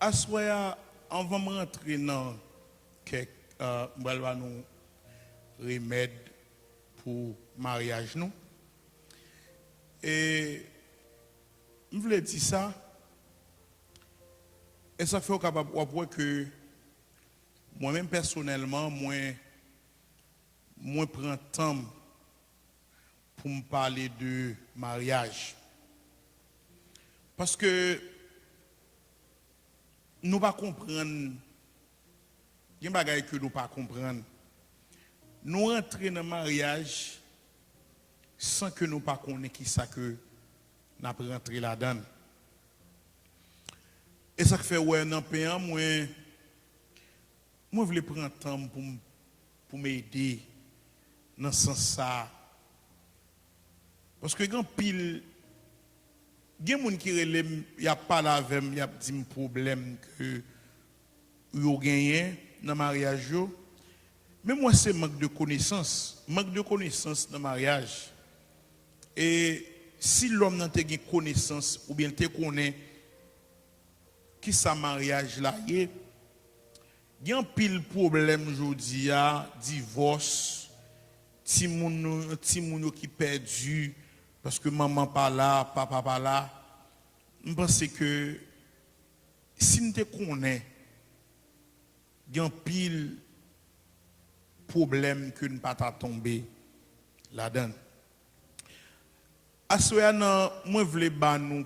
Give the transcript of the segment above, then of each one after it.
Assoya, on va rentrer dans quelques nous remèdes pour mariage nous. Et je voulais dire ça. Et ça fait capable que moi-même personnellement, moi prends temps pour me parler de mariage. Parce que nous ne comprenons pas. Il y a des choses que nous ne comprenons pas. Nous rentrons dans le mariage sans que nous ne connaissions qui ça que nous avons rentré là-dedans. Et ça fait ouais dans le pays, moi je voulais prendre temps pour m'aider dans ce sens ça. Parce que quand pile il y a des gens qui relèvent, il n'y a pas la avec il y a des problèmes que vous gagnez dans le mariage. Mais moi, c'est manque de connaissance. Manque de connaissance dans le mariage. Et si l'homme n'a pas de connaissance, ou bien te connaît qui sa mariage là, il y a un pile problème aujourd'hui, divorce, ti moun qui perdu parce que maman pas là, papa pas là. Je pense que si nous te connaissons, il y a un pile problème que nous ne pas tomber là-dedans. Assoya, moi je voulais nous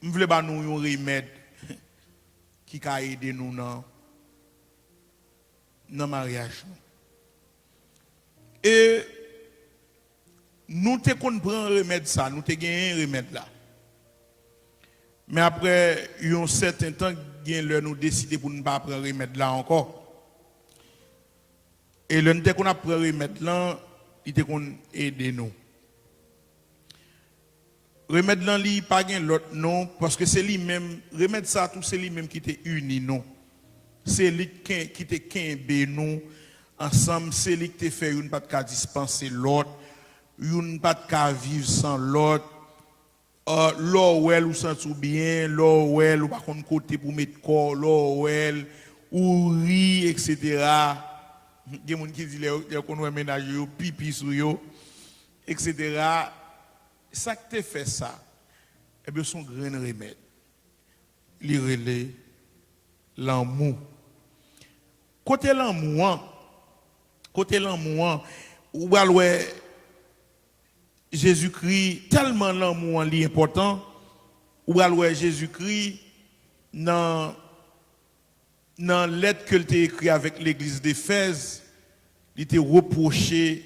un remède qui a aidé nous dans le mariage. Et nous te comprenons un remède ça, nous te gagné un remède là. Mais après un certain temps, nous décidé pour ne pas prendre un remède là encore. Et le temps qu'on a pris un remède là, il te aider nous. Remède là, il n'y a pas l'autre non, parce que c'est lui-même, remède ça, tout c'est lui-même qui te uni nous. C'est lui qui te quimbe nous ensemble, c'est lui qui te fait une pas de dispenser l'autre, une pas de vivre sans l'autre. L'ouel ou sent bien, l'ouel ou par contre côté pour mettre corps, l'ouel ou ri, etc. Il y a des gens qui disent qu'on va ménager, pipi sur eux, etc. Ça qui te fait ça, eh bien, son grand remède. Il relève l'amour. Côté l'amour, ou alors Jésus-Christ, tellement l'amour est important, ou alors Jésus-Christ, dans lettre qu'il a écrite avec l'église d'Éphèse, il était reproché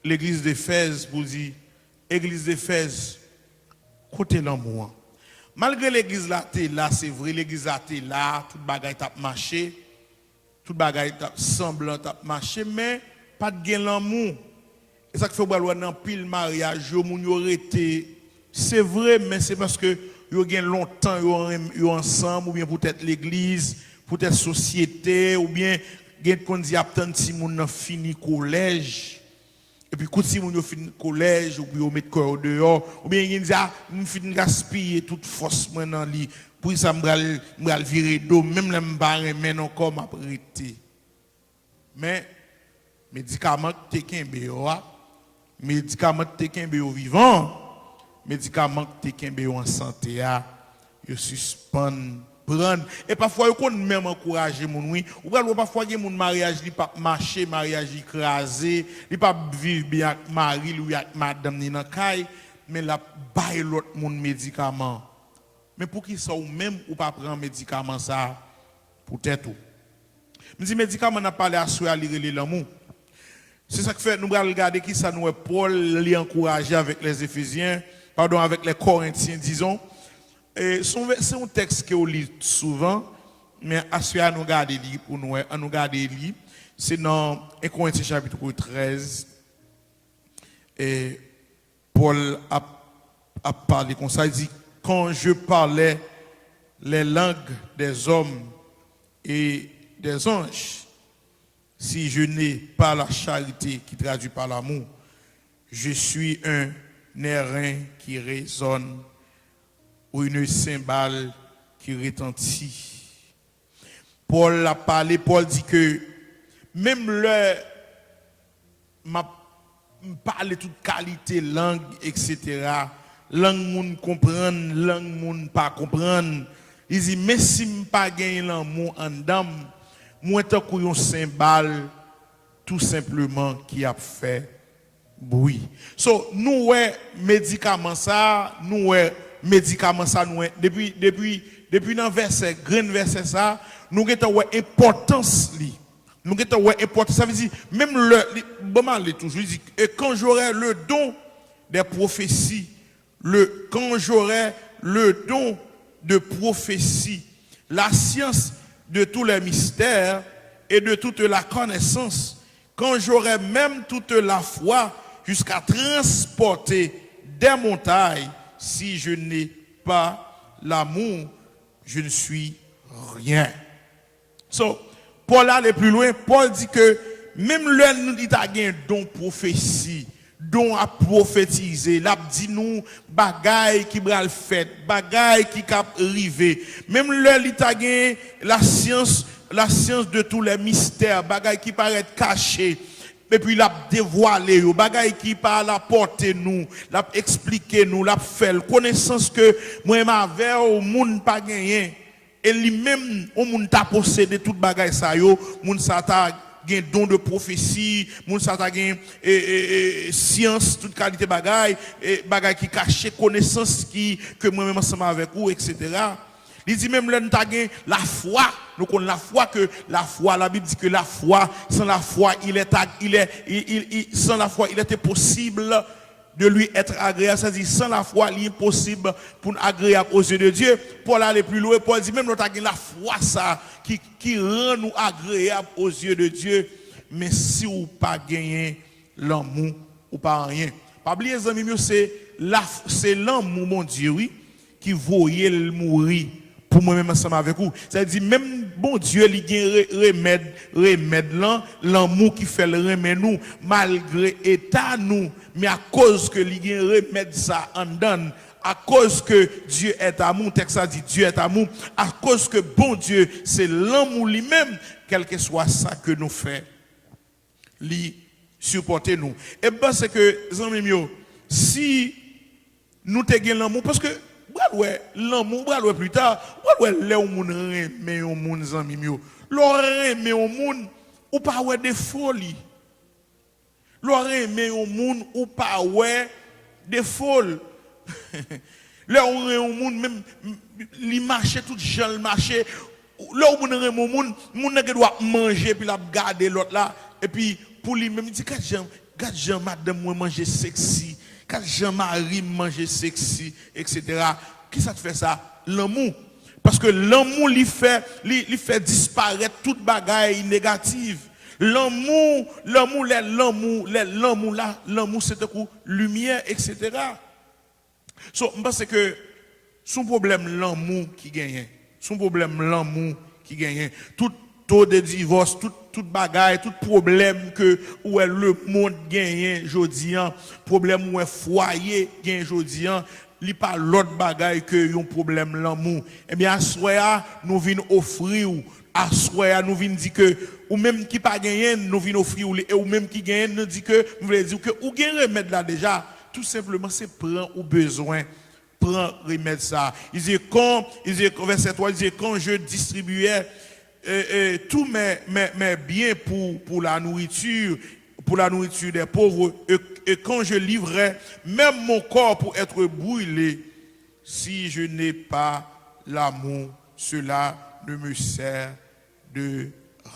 l'église d'Éphèse pour dire, église d'Éphèse, côté l'amour. Malgré l'église là, c'est vrai, l'église là, tout le bagage t'a marché, tout le bagage t'a semblant t'a marché, mais pas de gain l'amour. Et ça qui fait que dans pile mariage, c'est vrai, mais c'est parce que yo gen longtemps yo ensemble, ou bien peut-être l'église, peut-être société, ou bien gen qu'on dit attendre si moun fini collège. Et puis quand si moun yo fini collège, ou bien mettre corps dehors, ou bien gen dit moun fini gaspiller toute force moi dans li, pour ça m'bral virer d'eau, même les m'barre men encore m'a prêté. Mais médicament te kembe yo, médicament te kembe yo vivant, médicament te kembe yo en santé a, yo suspend prendre et parfois yo kon même encourager moun oui, ou parfois gen moun mariage li pas marcher, mariage écrasé, li pas vivre bien avec mari ou avec madame ni nan kay, mais la bail l'autre moun médicament. Mais pour qui ça ou même ou pas prendre médicament ça pour tête ou. Me dit médicament n'a parlé à soi à lire l'amour. C'est ça que fait nous allons regarder qui ça nous est Paul les encourager avec les Éphésiens, pardon avec les Corinthiens disons. Et c'est un texte que on lit souvent, mais à ce à nous regarder pour nous à nous regarder c'est dans 1 Corinthiens chapitre 13 et Paul a parlé comme ça, il dit quand je parlais les langues des hommes et des anges, si je n'ai pas la charité qui traduit par l'amour, je suis un airain qui résonne ou une cymbale qui retentit. Paul a parlé, Paul dit que même le m'a parlé toute qualité langue etc. Langue moun comprendre, langue moun pas comprendre. Il dit mais si m pas gagner l'amour en dame, moi tant qu'on cymbale tout simplement qui a fait bruit. So nous ouais médicament ça, nous ouais médicament ça nous depuis dans verset grand verset ça, nous avons ouais importance li. Nous avons ouais importance ça veut dire même le bon mal toujours dit et quand j'aurai le don des prophéties, quand j'aurai le don de prophétie, la science de tous les mystères et de toute la connaissance, quand j'aurai même toute la foi jusqu'à transporter des montagnes, si je n'ai pas l'amour, je ne suis rien. So, Paul allait plus loin, Paul dit que même l'un nous dit a un don prophétie, don à prophétiser, l'a dit nous bagaille qui bral fait, bagaille qui cap rivé. Même l'un il t'a gagné la science de tous les mystères, bagaille qui paraît caché. Et puis l'a dévoilé, bagaille qui par la porter nous, l'a expliquer nous, l'a fait connaissance que moi m'avais au monde pas gagné. Et lui-même, on moun ta possédé toute bagaille ça yo, moun sa ta gen don de prophétie, moun sa ta gen science, toute qualité bagaille, bagaille qui caché connaissance qui que moi-même ensemble avec vous, etc. Il dit même là nous ta gen la foi, nous connaissons la foi que la foi, la Bible dit que la foi, sans la foi, sans la foi, il était possible de lui être agréable, c'est-à-dire sans la foi, il est impossible pour agréable aux yeux de Dieu. Paul allait plus loin, Paul dit même nous avons la foi ça qui rend nous agréable aux yeux de Dieu, mais si ou pas gagner l'amour ou pas rien. Pas oublier les amis, c'est l'amour mon Dieu oui qui voyait le mourir pour moi-même ensemble avec vous. C'est-à-dire même bon Dieu il gagne remède l'amour qui fait le remède nous malgré état nous, mais à cause que il gagne remède ça en donne, à cause que Dieu est amour, texte ça dit Dieu est amour, à cause que bon Dieu c'est l'amour lui-même, quel que soit ça que nous fait, lui supporter nous. Et parce que amis si nous te gagne l'amour parce que l'amour plus tard les moun remet au moun zami mio leur remet au moun ou pas ouais des folies leur remet au moun ou pas ouais des folles leur remet au moun même li marcher tout gens marcher leur moun remet au moun nèg doit manger puis la garder l'autre là et puis pour lui même dit quatre gens madame moi manger sexy quand Jean-Marie mange sexy, etc. Qui ça te fait ça? L'amour. Parce que l'amour lui fait disparaître toute bagaille négative. L'amour c'est un coup lumière, etc. So, je pense que son problème l'amour qui gagne. Son problème l'amour qui gagne. Tout taux de divorce, toute bagaille, tout problème que où est le monde gagne jodi an, problème où est foyer gagne jodi an, li pas l'autre bagaille que un problème l'amour. Eh bien à soya nous vinn offrir à soya nous vinn dire que ou même qui pas gagné nous vinn offrir et ou même qui gagne nous dit que nous voulons dire que ou gagne remède là déjà, tout simplement c'est prend ou besoin prend remède ça. Il dit verset 3 il dit quand je distribuais tous mes biens pour la nourriture des pauvres, et quand je livrais même mon corps pour être brûlé, si je n'ai pas l'amour, cela ne me sert de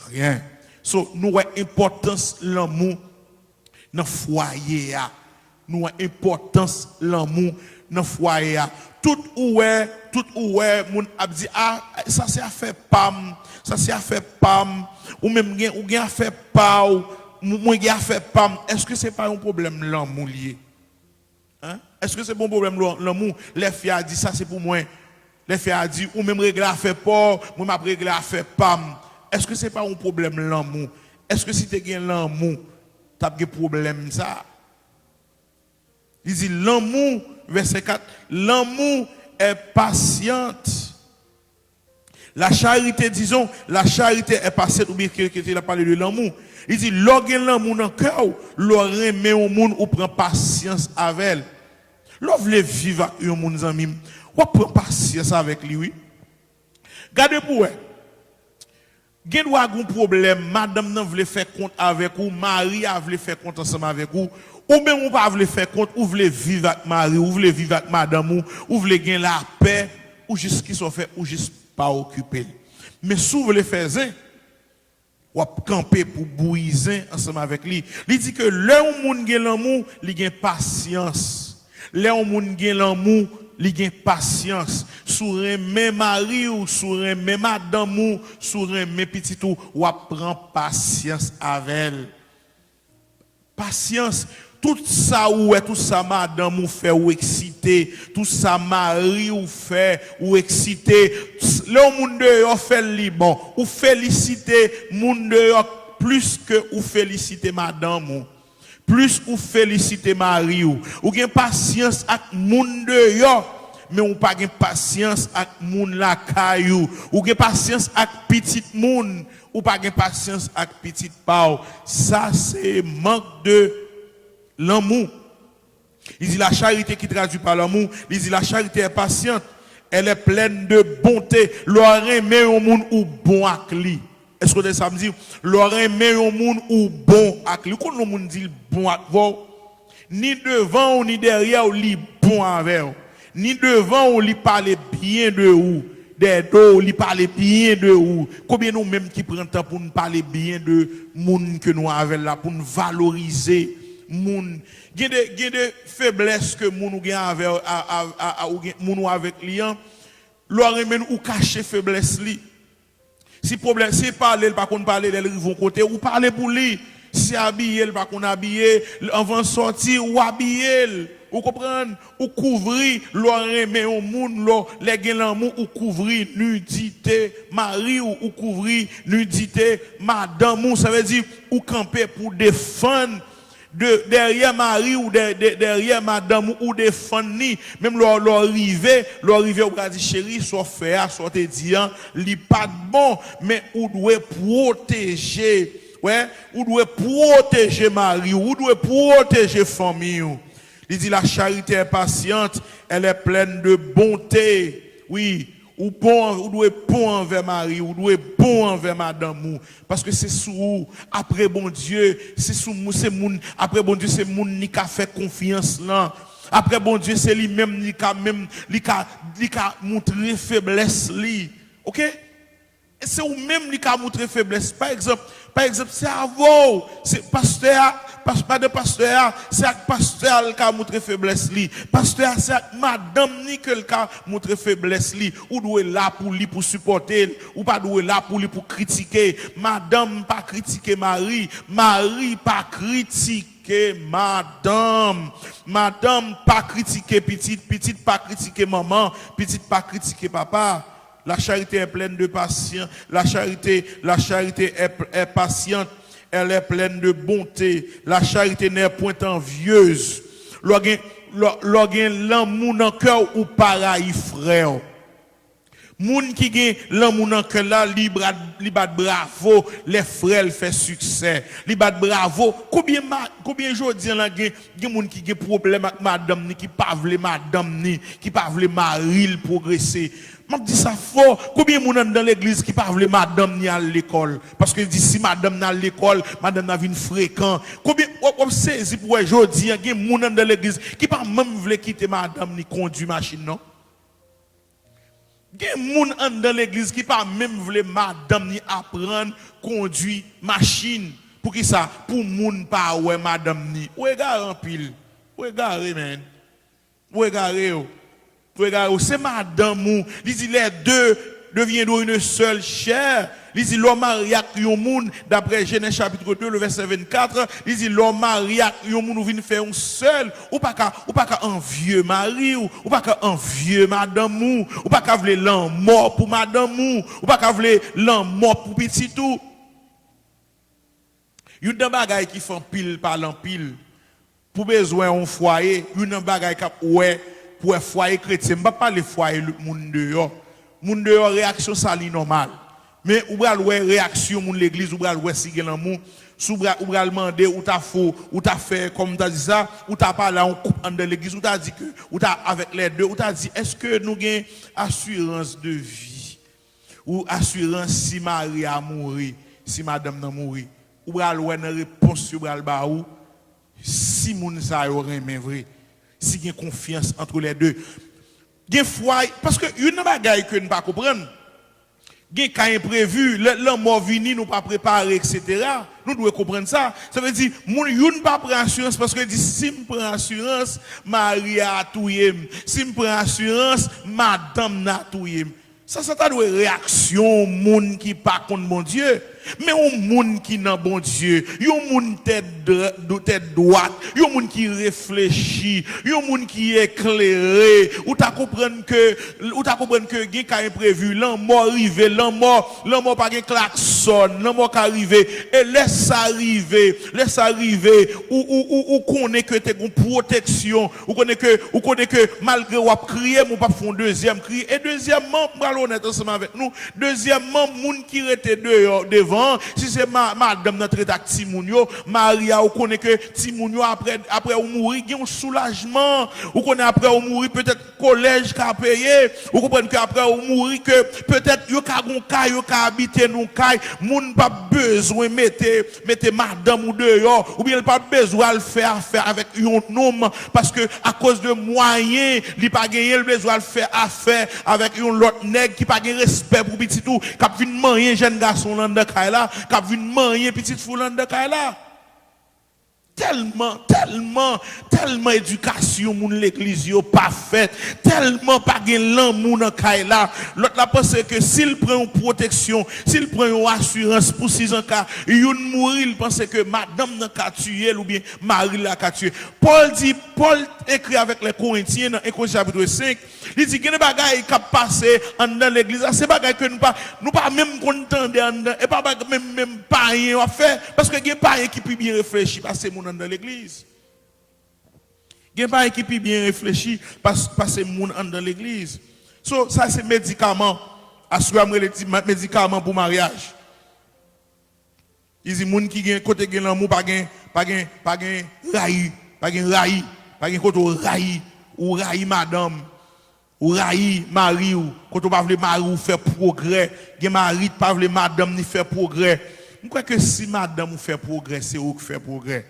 rien. So, nous avons importance l'amour dans le foyer. Nous avons importance l'amour dans le foyer. Tout où est, mon a dit, ah, ça c'est à faire pam, ça c'est à faire pam, ou même ou bien à faire pam, ou à faire pam. Est-ce que c'est pas un problème l'amour lié? Hein? Est-ce que c'est bon problème l'amour? Les filles a dit, ça c'est pour moi. Les filles a dit, ou même régler à faire pam, moi m'a régler à faire pam. Est-ce que c'est pas un problème l'amour? Est-ce que si tu as l'amour, tu as un problème ça? Il dit l'amour, verset 4, l'amour est patiente. La charité, disons, la charité est passée, ou bien que tu as parlé de l'amour. Il dit, lorsqu'il l'amour dans le cœur, l'on remet au monde ou prend patience avec elle. L'on veut vivre avec un monde, amis, ou prend patience avec lui, oui. Gardez pour vous. Gen ou a un problème, madame nan vle faire compte avec vous, mari a vle faire compte ensemble avec vous, ou même ou pas vle faire compte, ou vle vivre avec mari, ou vle vivre avec madame ou vle gen la paix, ou juste qui sont fait, ou juste pas occupé. Mais si vous voulez faire ça, ou camper pour bouiser ensemble avec lui. Il dit que là où moun gen l'amour, il gen patience. Là où moun gen l'amour, il gen patience. Sur mes mari ou sur mes madame ou sur mes petits ou prend patience avec elle. Patience. Tout ça tout ça madame ou fait ou excité, tout ça mari ou fait ou excité, le monde dehors fait li bon, ou féliciter monde dehors plus que ou féliciter madame ou, plus ou féliciter mari ou gen patience avec monde dehors, mais ou pas gen patience avec monde la caillou, ou gen patience avec petit monde, ou pas gen patience avec petit pao. Ça c'est manque de l'amour. Il dit la charité qui traduit par l'amour. Il dit la charité est patiente. Elle est pleine de bonté. L'oreille met au monde ou bon avec lui. Est-ce que ça me dit? L'oreille met au monde ou bon avec lui. Quand le monde dit bon avec vous, ni devant ou ni derrière ou li bon avec vous. Ni devant ou li parle bien de vous. Des dos, li parle bien de vous. Combien nous même qui prend temps pour nous parler bien de monde que nous avons là, pour nous valoriser. Moun gen de faiblesse que moun ou gen avec moun ou avec liant leur remen ou cacher faiblesse li si problème si parler pas qu'on parler les vont côté ou parler pour lui si habiller pas qu'on habiller avant sortir ou habiller ou comprendre ou couvrir leur remen au monde les gen l'amour ou couvrir nudité mari ou couvrir nudité madame ou ça veut dire ou camper pour défendre derrière mari ou derrière madame ou défendre ni même l'arrivée ou va dire chérie soit faire soit te dire li pas bon mais ou doit protéger ou doit protéger mari ou doit protéger famille. Il dit la charité est patiente, elle est pleine de bonté. Oui, ou doit bon envers Marie, ou doit bon envers madame, parce que c'est sous après bon Dieu, c'est moun après bon Dieu c'est moun qui a fait confiance là. Après bon Dieu c'est lui-même qui a montré faiblesse li. OK? C'est ou même qui a montré faiblesse. Par exemple, c'est avant, c'est pasteur, pas de pasteur, c'est avec pasteur qui a montré faiblesse li. Pasteur, c'est avec madame ni que a montré faiblesse li. Ou doit là pour lui pour supporter, ou pas doit là pour lui pour critiquer. Madame pas critiquer Marie, Marie pas critiquer madame. Madame pas critiquer petite pas critiquer maman, petite pas critiquer papa. La charité est pleine de patience. La charité est patiente. Elle est pleine de bonté. La charité n'est point envieuse. Lorsqu'il l'amour dans le cœur ou pareil frère. Moun qui gen l'amour dans le cœur là, li bat bravo, les frères fait succès. Li bat bravo. Combien jodi là gen moun qui gen problème avec madame ni qui pas vle madame ni, qui pas vle mari progresser. M'a dit ça fort. Combien moun dans l'église qui pas vle madame ni à l'école parce que dit si madame à l'école, madame n'a vinn fréquent. Combien on saisi pour jodi gen moun dans l'église qui pas même vle quitter madame ni conduire machine non. Il y a des gens dans l'église qui pas même voulu madame ni apprendre conduire machine pour qui ça pour moun pas ouais madame ni regard en pile regard man regard c'est madame ou il dit les deux deviendront une seule chair. Il dit l'homme marié avec un monde d'après Genèse chapitre 2 le verset 24, il dit l'homme marié avec un monde vient faire un seul ou pas un vieux mari ou pas un vieux madame ou pas vle l'an mort pour madame ou pas vle l'an mort pour petit tout. Une bagaille qui font pile par l'an pile pour besoin un foyer, une bagaille qui ouais pour un foyer chrétien, pas parler foyer le monde dehors. moun dehors réaction ça li normal. Mais ou bral ouais réaction moun l'église ou bral ouais si gen l'amour, sou bral demander ou t'a faux, ou t'a fait comme t'a dit ça, ou t'a parlé en coupe en de l'église, ou t'a dit que ou t'a avec les deux, ou t'a dit est-ce que nous gain assurance de vie ou assurance si Marie a mouru, si madame n'a mouru. Ou bral ouais une réponse ou bral ba ou si moun sa yo remen vrai, si gen confiance entre les deux. Gen foi parce que une bagaille que nous pas comprendre. Gen ka imprévu, l'homme mort vini nous pas préparer etc. Nous devons comprendre ça. Ça veut dire moun youn pas prend assurance parce que dit si me prend assurance, Maria a touye. Si me prend assurance, madame n'a touye. Ça t'a une réaction moun qui pas contre mon Dieu. Mais un monde qui n'a bon Dieu, un monde tête droite, un monde qui réfléchit, un monde qui est éclairé, ou t'as comprendre que gen ka imprévu, l'an mort arrivé, l'an mort pas gen klaxon, l'an mort qui arrivé et laisse arriver, ou connaît que t'es une protection, ou connaît que malgré ou a crié, ou pas font deuxième cri et deuxièmement, pour honnête ensemble avec nous, deuxièmement monde qui était dehors devant. Si c'est madame notre Timounio, Maria, ou connaît que Timounio après ou mourir, il y a un soulagement. Ou connaît après ou mourir, peut-être collège qui a payé. Ou comprenez qu'après ou mourir, que peut-être yo ka gon kay, yo ka habiter non kay, moun pas besoin mettre madame ou dehors, ou bien pas besoin de faire affaire avec un homme, parce que à cause de moyens, il pas gagner le besoin de faire affaire avec un autre nègre qui pas gagner respect pour petit tout, qui a vinn marier jeune garçon dans de kay là, qui a vinn marier petite foule dans de kay là. Tellement éducation moun l'église yo pas faite, tellement pas gen l'amour dans kay là. L'autre la pense que s'il prend une protection, s'il prend une assurance pour 6 ans ka, yon mourir, il pense que madame n'a ka tuer ou bien Marie l'a ka tuer. Paul écrit avec les Corinthiens dans 1 Corinthiens chapitre 5, il dit que les bagailles qui passé en dans l'église, c'est bagaille que nous pas même contenter en dedans et pas même pas rien à faire parce que il y a pas rien qui peut bien réfléchir passer mon dans l'église. Il y a pas rien qui peut bien réfléchir passer mon dans l'église. So ça c'est médicament, assurément les médicaments pour mariage. Il dit moun qui gen côté gen l'amour pas gen raï côté raï ou raï madame ou raï mari ou côté pas vle mari ou faire progrès, gen mari pas vle madame ni faire progrès. Je crois que si madame ou fait progrès, c'est où qui fait progrès.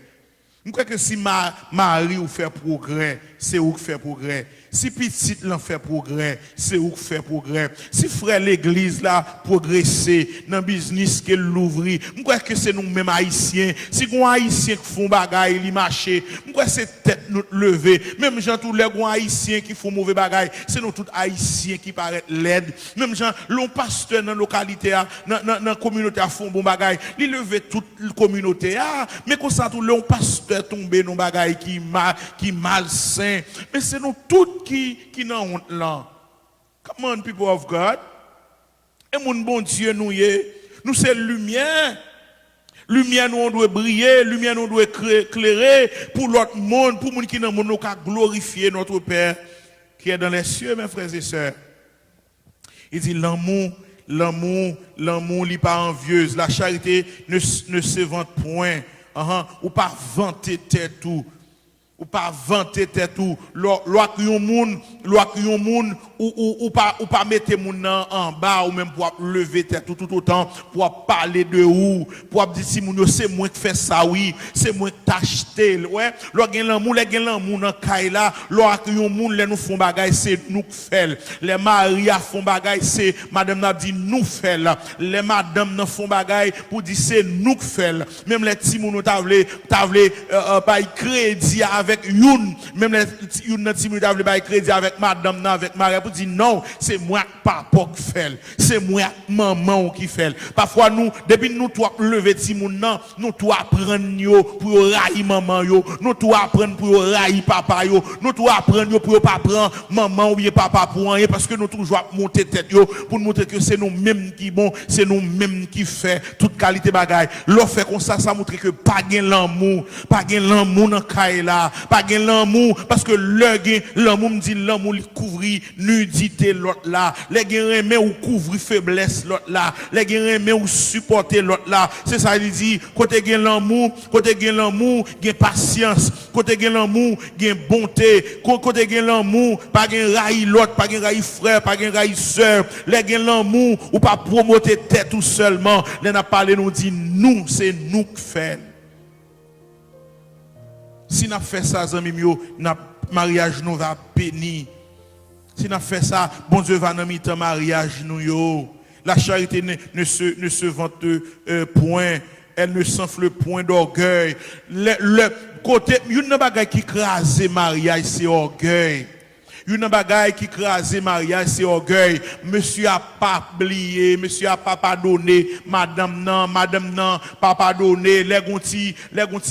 Je crois que si mari ou fait progrès, c'est où qui fait progrès. Si petite l'en fait progrès, c'est où qui fait progrès. Si frère l'église là progresser dans business qu'elle l'ouvrir, je crois que c'est nous mêmes haïtiens. Si gon haïtien qui font bagaille, li marcher, je crois que c'est tête nous lever. Même gens tous les gon haïtiens qui font mauvais bagaille, c'est nous tous haïtiens qui paraît laid. Même gens l'on pasteur dans localité dans communauté à font bon bagaille, li lever toute communauté mais comme ça tout l'on pasteur tomber dans bagaille qui malsain. Mais c'est nous tous qui n'ont honte là. Come on, people of God. Et mon bon Dieu, nous c'est lumière. Lumière, nous on doit briller. Lumière, nous on doit éclairer pour l'autre monde, pour les gens qui n'ont monde, nous glorifier notre Père qui est dans les cieux, mes frères et sœurs. Il dit l'amour n'est pas envieuse. La charité ne se vante point. Ou pas vanter tête tout. Ou pas vanter tête tout, loi qui yon moun ou pas mettre moun en bas ou même pour lever tête tout autant pour parler de ou pour dire si moun c'est moi qui fait ça oui c'est moi qui t'acheter ouais loi gen l'amour dans kay là loi qui yon moun les nous font bagaille c'est nous qui fait les maria font bagaille c'est madame n'a dit nous fait les madame n'a font bagaille pour dire c'est nous qui fait même les petits moun t'a vle bail crédit avec youn même les youn nan ti moun t'a vle bail crédit avec madame nan avec maria pour dire non c'est moi papa qui fait c'est moi maman qui fait parfois nous depuis nous toi lever ti moun nan nous toi apprendre yo pour railler maman yo nous toi apprendre pour railler papa yo nous toi apprendre yo pour pas prendre maman ou bien papa pour rien parce que nous toujours monter tête yo pour montrer que c'est nous mêmes qui bon c'est nous mêmes qui fait toute qualité bagaille l'on fait comme ça montre que pas gain l'amour dans kay là pas gain l'amour parce que l'amour me dit l'amour il couvrit nuit nudité l'autre là, les gen remet ou couvrir faiblesse l'autre là, les gen remet ou supporter l'autre là. C'est ça il dit, côté gen l'amour, gen patience, côté gen l'amour, gen bonté, côté gen l'amour, pas gen raï l'autre, pas gen raï frère, pas gen raï sœur, les gen l'amour ou pas promoter tête tout seulement. Les n'a parlé nous dit nous, c'est nous qui fait. Si nous fait ça, amis mio, notre mariage nous va béni. Si nous fait ça, bon Dieu va nous mettre en mariage nous yo. La charité ne se vante point, elle ne s'enfle point d'orgueil. Le côté, une bagaille qui crase mariage, c'est orgueil. Une bagaille qui crase mariage, c'est orgueil. Monsieur a pas oublié, monsieur a pas pardonné, madame non, pas pardonné, les gonti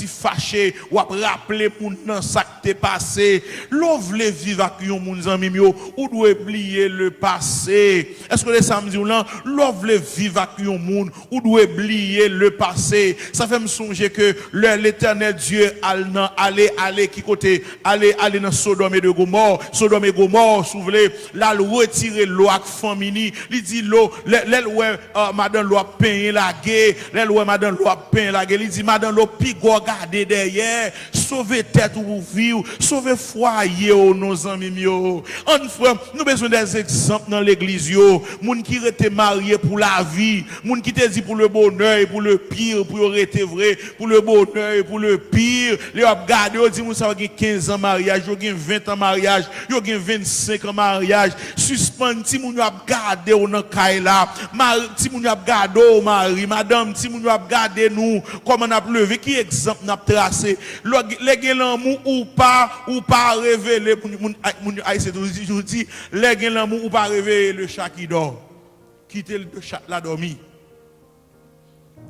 fâché, ou a rappelé pour nan ça qui t'est passé. L'on vle vivre avec yon moun zanmi yo, ou doit oublier le passé. Est-ce que les samedis là, l'on vle vivre avec yon moun, ou doit oublier le passé. Ça fait me songer que l'Éternel Dieu allez qui côté, allez dans Sodome et de Gomorrhe, et Gomorrhe, souvle, là, le retirer l'eau avec famille, il dit l'eau, madame l'eau peint la guerre, madame l'eau peint la guerre, il dit madame l'eau pigo garder derrière, sauver tête ou vivre, sauver foyer nos amis mio. En frère, nous besoin des exemples dans l'église yo, moun qui étaient mariés pour la vie, moun qui te dit pour le bonheur et pour le pire, pour rester vrai, pour le bonheur et pour le pire, les ont gardé, on dit moun ça va 15 ans mariage, yo gen 20 ans mariage, yo gen 25 ans mariage, suspend ti moun yo ap gade ou nan kay la, ti moun yo ap gade ou mari, madame ti moun yo ap gade nous, comment n'a levé, qui exemple n'a tracé, les gen l'amour ou pas révéler moun haïtien toujours dit, les gen l'amour ou pas révéler le chat qui dort, quitter le chat la dormi,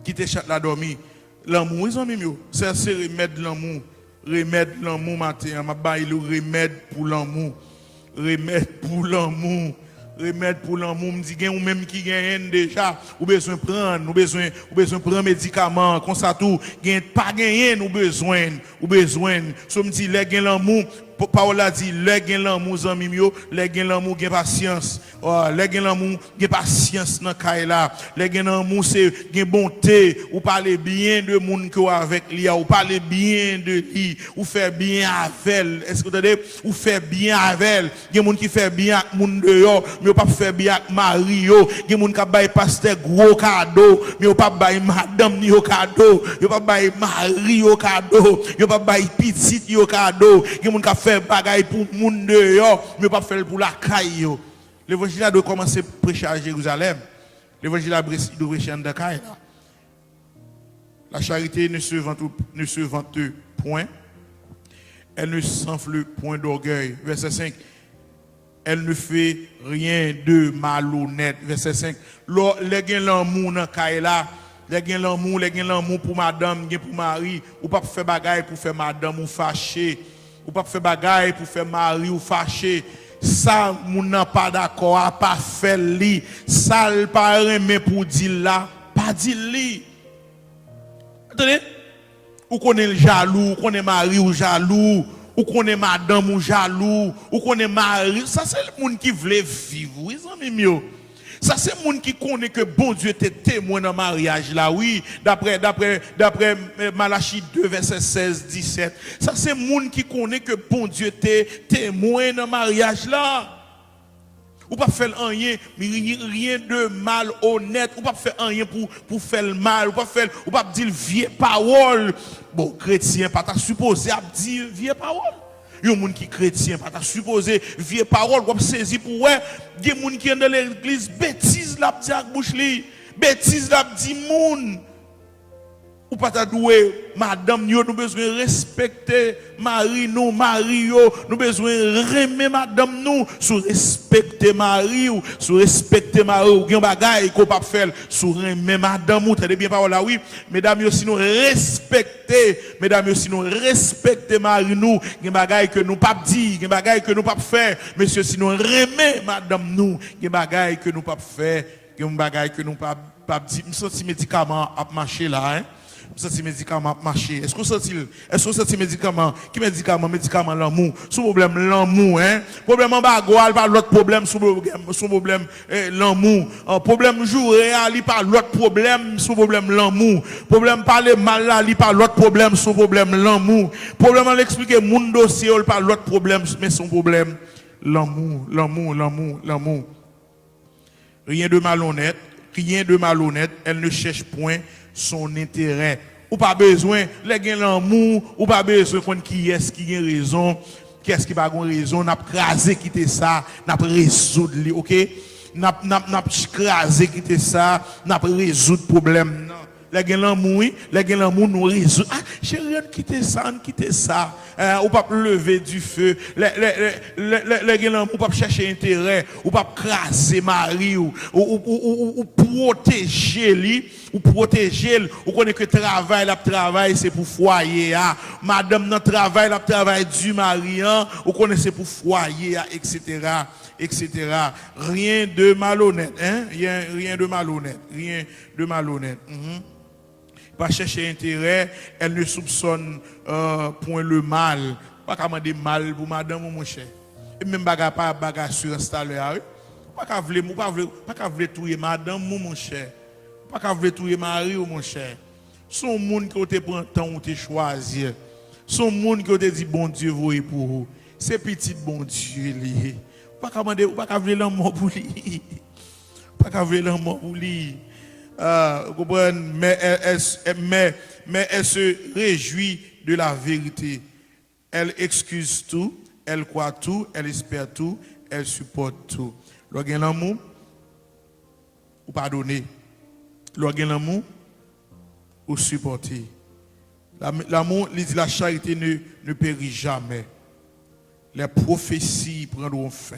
quitter chat la dormi, l'amour ils ont mis mieux, c'est remède l'amour matin, m'a bail le remède pour l'amour. Remède pour l'amour, me dit gen ou même qui gagne déjà, ou besoin prendre médicaments comme ça tout, gen pas gagner nous besoin, so me dit les gen l'amour. Paul a dit, les gen l'amour zanmi yo, les gen l'amour gen patience. Les gen l'amour gen patience dans kay la. Les gen l'amour c'est gen bonté, ou parler bien de moun que avec lui, ou parler bien de lui, ou faire bien avec elle. Est-ce que vous entendez? Ou faire bien avec elle. Gen moun qui fait bien avec moun dehors, mais ou pas faire bien avec mari yo. Gen moun qui bail pasteur gros cadeau, mais ou pas bail madame ni yo cadeau, yo pas bail mari yo cadeau, yo pas bail petite yo cadeau. Gen moun qui faire bagaille pour moun dehors, mais pas faire pour la caille yo. L'évangile doit commencer à prêcher à Jérusalem. L'évangile doit prêcher en Dakar. La charité ne se vante point. Elle ne s'enfle point d'orgueil. Verset 5. Elle ne fait rien de malhonnête. Verset 5. Les gen l'amour dans Kaila. Les gen l'amour pour madame, gen pour mari, ou pas faire bagaille pour faire madame ou fâché. Ou pas faire bagaille pour faire mari ou fâché. Ça, moun n'a pas d'accord, pas fait li. Ça, le pas remet pour dire là, pas dire li. Attendez? Ou connaît le jaloux, ou connaît mari ou jaloux, ou connaît madame ou jaloux, ou connaît mari. Ça, c'est le monde qui veut vivre. Oui, amis mieux. Ça, c'est le monde qui connaît que bon Dieu était témoin dans le mariage là, oui, d'après Malachie 2, verset 16-17. Ça, c'est le monde qui connaît que bon Dieu était témoin dans le mariage là. Ou pas faire rien de mal honnête, ou pas faire rien pour faire le mal, ou pas dire vieille parole. Bon, chrétien, pas supposé à dire vieille parole. Il y a des gens qui sont chrétiens, pas supposé vieille parole, ou saisir pour ouais, il y a des gens qui sont dans l'église, bêtise la dit avec bouche li, bêtise la dit moun. Ou pas ta doué, madame, nous besoin respecter mari nous, nous besoin remer madame nous, sous respecter mari ou, sous respecter mari ou, gen bagay qu'on pas faire, sous remer madame ou, t'as bien parole là, oui, mesdames, yo, si nous respecter, mari nous, gen bagay que nous pas dire, gen bagay que nous pas faire, monsieur, si nous remer madame nous, gen bagay que nous pas faire, gen bagay que nous pas dire, me senti médicament à marcher là, hein. senti médicament marcher? Est-ce que vous senti médicament? Qui médicament l'amour? Sous problème l'amour, hein? Problème en bas, pas l'autre problème, sous problème l'amour. Problème jour, il pas l'autre problème, sous problème l'amour. Problème parler mal là, il pas l'autre problème, sous problème l'amour. Problème en expliquer mon dossier, il pas l'autre problème, mais son problème l'amour. Rien de malhonnête, elle ne cherche point son intérêt. Ou pas besoin, les gens l'amour, ou pas besoin de qui est-ce qui a raison, qui est-ce qui n'a pas raison, n'a crasé quitter ça, n'a résoudre, ok? N'a crasé quitter ça, n'a résoudre problème. Non. Les gens l'amour nous résout. Ah, j'ai rien quitter ça. Ou pas lever du feu. Les gens l'amour pas chercher intérêt, ou pas craser mari ou protéger lui, ou connaît que travail c'est pour foyer madame dans travail du mari ou connaît c'est pour foyer etc. Rien de malhonnête, hein? Rien de malhonnête. Pas chercher intérêt, elle ne soupçonne point le mal. Pas commander mal pour madame ou mon cher. Et même bagarre sur installer. Pas vouloir touyer madame ou mon cher. Pas vouloir touyer mari ou mon cher. Son monde qui te prend temps ou te choisir. Son monde qui te dit bon Dieu voyez pour vous. C'est petit bon Dieu lié. Pas vouloir l'amour pour lui. Pas vouloir l'amour pour lui. Mais elle se réjouit de la vérité. Elle excuse tout, elle croit tout, elle espère tout, elle supporte tout. Lorsqu'il l'amour, ou pardonner. Lorsqu'il l'amour, ou supporter. L'amour, la charité ne périt jamais. Les prophéties prendront fin.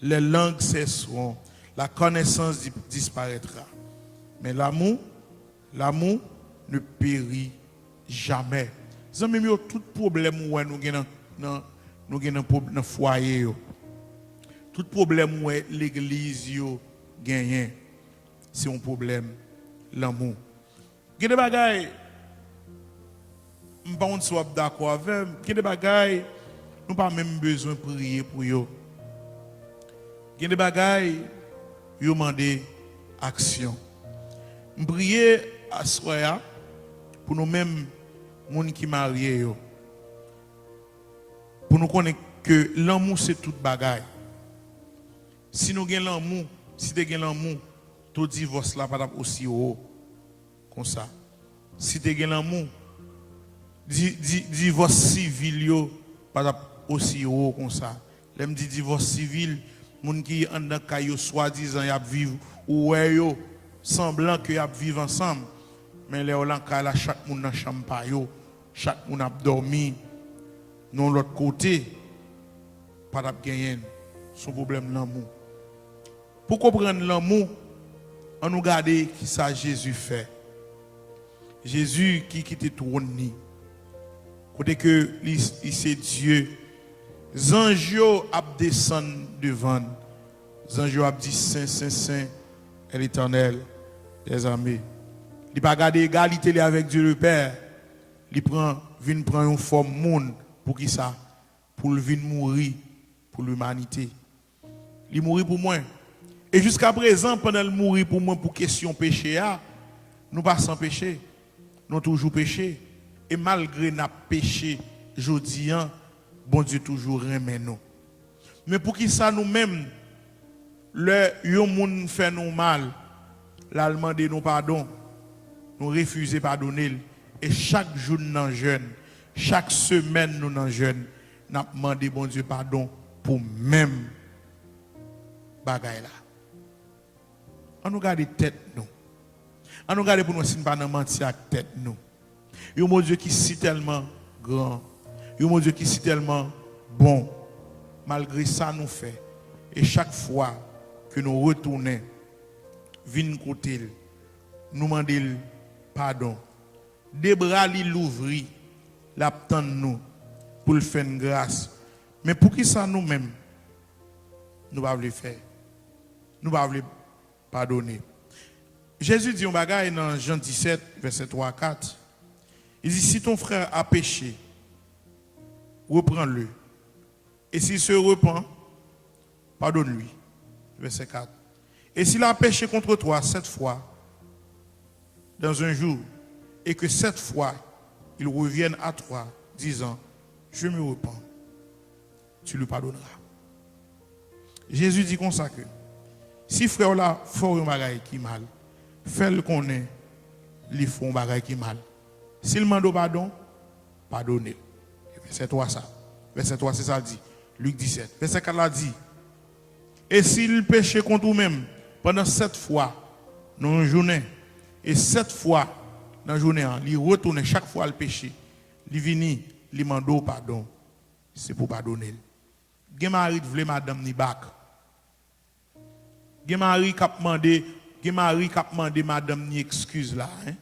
Les langues cesseront. La connaissance disparaîtra. Mais l'amour ne périt jamais. Zami yo tout problème où nous avons dans le foyer, tout problème où l'église gagne, c'est un problème l'amour. Il y a des bagailles, je ne suis pas d'accord avec, il y a des bagailles, nous n'avons pas même besoin de prier pour eux. Il y a des bagailles, ils demandent action. Je prie à soya pour nous-mêmes, les gens qui sont mariés, pour nous connaître que l'amour c'est toute bagaille. Si nous avons l'amour, si tu as l'amour, tout divorce là pas aussi haut comme ça. Si tu as l'amour, divorce civil pas aussi haut comme ça. L'aime dit divorce civil, les gens qui en dans caillou soi-disant y a vivre ou yo semblant que y a vivre ensemble. Mais les Hollandais là chaque monde dans chambre pa yo, chaque monde a dormi. Non l'autre côté pas d'ap gagner son problème l'amour. Pour comprendre l'amour, on nous regarder qui ça Jésus fait. Jésus qui quitte trône ni. Côté que il c'est Dieu. Anges a descend devant. Anges a dit saint saint saint est l'Éternel des armées. Il pas garder égalité avec Dieu le Père. Il prend une forme monde pour qui ça? Pour le venir mourir pour l'humanité. Il mourit pour moi. Et jusqu'à présent, pendant le mourir pour moi pour question péché, nous pas sans péché. Nous toujours péché. Et malgré notre péché, jodi an, bon Dieu toujours remet nous. Mais pour qui ça nous-mêmes, le yon moun fait nous mal, l'allemand de nous pardon, nous refuser pardonner. Et chaque jour nous jeûne, chaque semaine nous en jeûne, nous demandé bon Dieu pardon pour même bagaille là. On nous garde tête nous. On nous garde pour nous si nous pas mentir avec tête nous. Yon mon Dieu qui si tellement grand, yon mon Dieu qui si tellement bon. Malgré ça nous fait. Et chaque fois que nous retournons, vin côté, nous demandons pardon. Des bras l'ouvrir, l'attendre nous pour le faire une grâce. Mais pour qui ça nous-mêmes, nous ne pouvons pas le faire. Nous ne pouvons pas pardonner. Jésus dit un bagage dans Jean 17, verset 3 à 4. Il dit, si ton frère a péché, reprends-le. Et s'il se repent, pardonne-lui. Verset 4. Et s'il a péché contre toi 7 fois dans un jour, et que 7 fois il revienne à toi, disant, je me repens, tu lui pardonneras. Jésus dit comme ça que, si frère là fort un bagaille qui mal, fais-le qu'on est, lui font un bagaille qui mal. S'il demande pardon, pardonnez. Verset 3 ça. Verset 3 c'est ça dit. Luc 17. Verset 4 là dit, et s'il péché contre vous-même pendant 7 fois dans une journée, et 7 fois dans la journée, il retourne chaque fois le péché, il vient, il demande pardon, c'est pour pardonner. Gen mari vle madame ni bak. Gen mari k'ap demandé madame ni excuse là, hein.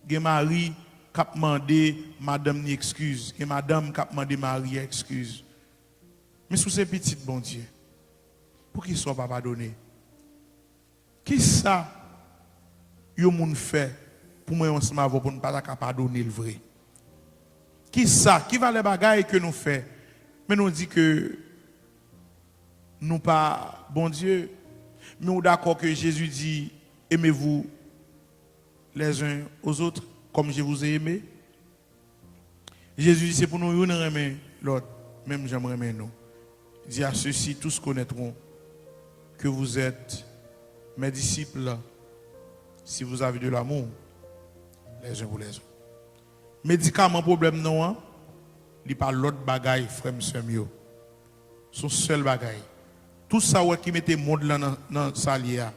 Gen mari k'ap demandé madame ni excuse, gen madame k'ap demandé mari excuse. Mais sous ces petites bon Dieu, pour qu'ils soient pas pardonnés. Qui ça yo moun fait pour moi ensemble pour ne pas pardonner le vrai? Qui ça? Qui va les bagailles que nous fait? Mais nous dit que nous pas bon Dieu. Mais nous d'accord que Jésus dit aimez-vous les uns aux autres comme je vous ai aimé. Jésus dit c'est pour nous aimer l'autre, même j'aimerais nous. Il dit à ceux-ci tous connaîtront que vous êtes mes disciples si vous avez de l'amour les uns pour les autres. Médicament problème non hein, il pas l'autre bagaille frère monsieur mio. Son seul bagaille. Tout ça qui mettait monde là dans salia.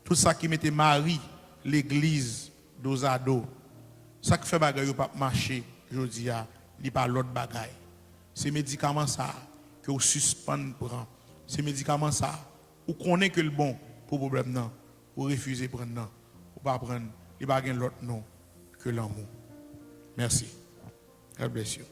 Tout ça qui mettait Marie, l'église dosado. Ça qui fait bagaille pas marcher, je dis il pas l'autre bagaille. C'est médicament ça que vous suspend prend. C'est médicament ça ou connaît que le bon pour problème non, ou refuser prendre non, ou pas prendre, il pas gain l'autre non que l'amour. Merci. God bless you.